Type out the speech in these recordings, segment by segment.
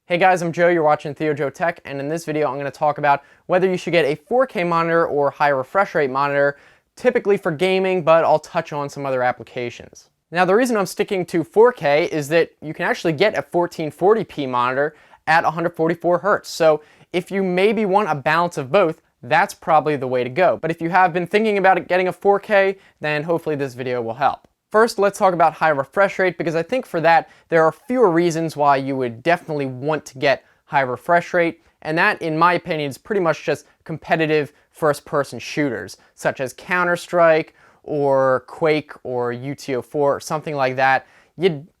Hey guys, I'm Joe, you're watching Theo Joe Tech, and in this video I'm going to talk about whether you should get a 4K monitor or high refresh rate monitor, typically for gaming, but I'll touch on some other applications. Now the reason I'm sticking to 4K is that you can actually get a 1440p monitor at 144 Hz. So if you maybe want a balance of both, that's probably the way to go. But if you have been thinking about getting a 4K, then hopefully this video will help. First, let's talk about high refresh rate, because I think for that there are fewer reasons why you would definitely want to get high refresh rate, and that, in my opinion, is pretty much just competitive first-person shooters, such as Counter-Strike or Quake or UTO4 or something like that.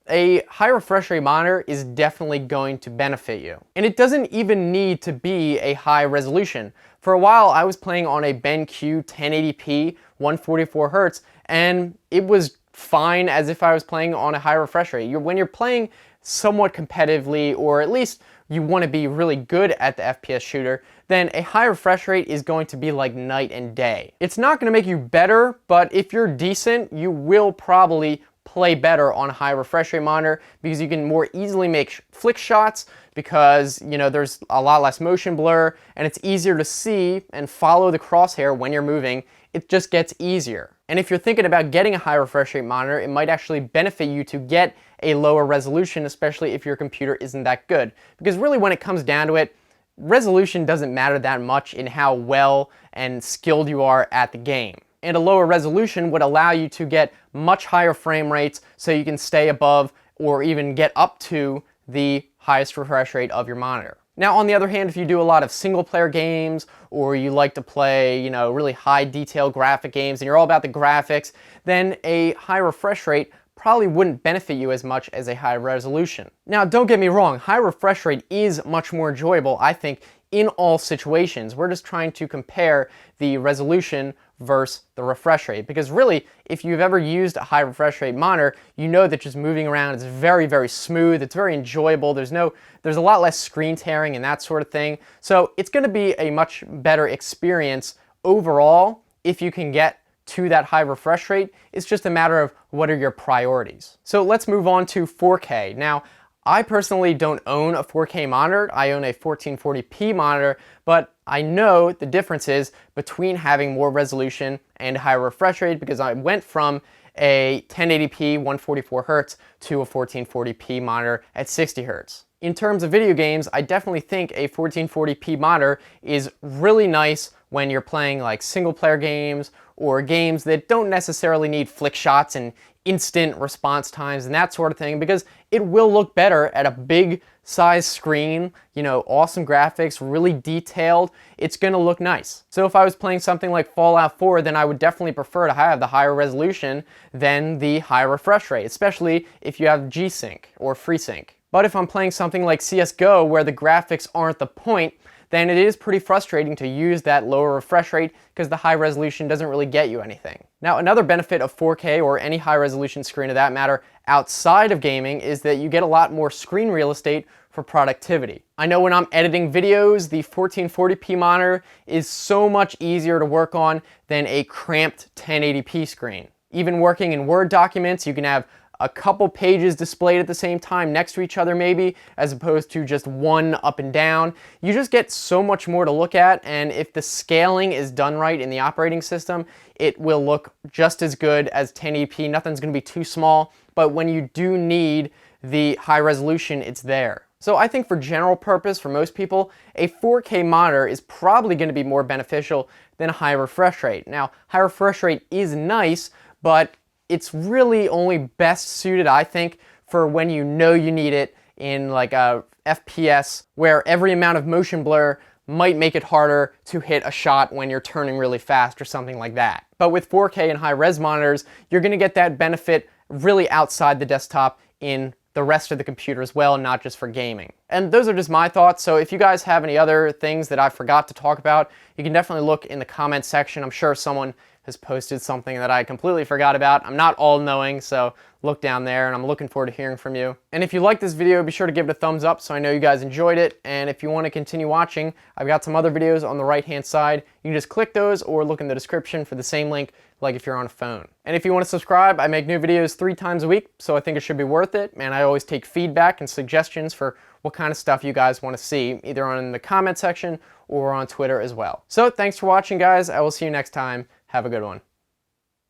A high refresh rate monitor is definitely going to benefit you. And it doesn't even need to be a high resolution. For a while I was playing on a BenQ 1080p 144 Hz, and it was fine as if I was playing on a high refresh rate. When you're playing somewhat competitively, or at least you want to be really good at the FPS shooter, then a high refresh rate is going to be like night and day. It's not going to make you better, but if you're decent, you will probably play better on a high refresh rate monitor, because you can more easily make flick shots, because there's a lot less motion blur and it's easier to see and follow the crosshair when you're moving. It just gets easier. And if you're thinking about getting a high refresh rate monitor, it might actually benefit you to get a lower resolution, especially if your computer isn't that good. Because really, when it comes down to it, resolution doesn't matter that much in how well and skilled you are at the game. And a lower resolution would allow you to get much higher frame rates, so you can stay above or even get up to the highest refresh rate of your monitor. Now, on the other hand, if you do a lot of single player games, or you like to play, really high detail graphic games and you're all about the graphics, then a high refresh rate probably wouldn't benefit you as much as a high resolution. Now, don't get me wrong, high refresh rate is much more enjoyable, I think, in all situations. We're just trying to compare the resolution versus the refresh rate, because really, if you've ever used a high refresh rate monitor, you know that just moving around is very, very smooth. It's very enjoyable. There's a lot less screen tearing and that sort of thing. So it's going to be a much better experience overall if you can get to that high refresh rate. It's just a matter of what are your priorities. So let's move on to 4K. Now, I personally don't own a 4K monitor. I own a 1440p monitor, but I know the differences between having more resolution and higher refresh rate, because I went from a 1080p 144 Hz to a 1440p monitor at 60 Hz. In terms of video games, I definitely think a 1440p monitor is really nice when you're playing like single player games, or games that don't necessarily need flick shots and instant response times and that sort of thing, because it will look better at a big size screen, awesome graphics, really detailed. It's gonna look nice. So if I was playing something like Fallout 4, then I would definitely prefer to have the higher resolution than the high refresh rate, especially if you have G-Sync or FreeSync. But if I'm playing something like CSGO, where the graphics aren't the point, then it is pretty frustrating to use that lower refresh rate, because the high resolution doesn't really get you anything. Now, another benefit of 4K, or any high resolution screen of that matter, outside of gaming, is that you get a lot more screen real estate for productivity. I know when I'm editing videos, the 1440p monitor is so much easier to work on than a cramped 1080p screen. Even working in Word documents, you can have a couple pages displayed at the same time next to each other maybe, as opposed to just one up and down. You just get so much more to look at, and if the scaling is done right in the operating system, it will look just as good as 1080p. Nothing's going to be too small, but when you do need the high resolution, it's there. So I think for general purpose, for most people, a 4K monitor is probably going to be more beneficial than a high refresh rate. Now, high refresh rate is nice, but it's really only best suited, I think, for when you need it in like a FPS, where every amount of motion blur might make it harder to hit a shot when you're turning really fast or something like that. But with 4K and high res monitors, you're going to get that benefit really outside the desktop in the rest of the computer as well, not just for gaming. And those are just my thoughts, so if you guys have any other things that I forgot to talk about, you can definitely look in the comments section. I'm sure someone has posted something that I completely forgot about. I'm not all-knowing, so look down there, and I'm looking forward to hearing from you. And if you like this video, be sure to give it a thumbs up so I know you guys enjoyed it. And if you want to continue watching, I've got some other videos on the right-hand side. You can just click those or look in the description for the same link, like if you're on a phone. And if you want to subscribe, I make new videos 3 times a week, so I think it should be worth it. And I always take feedback and suggestions for what kind of stuff you guys want to see, either on the comment section or on Twitter as well. So thanks for watching, guys. I will see you next time. Have a good one.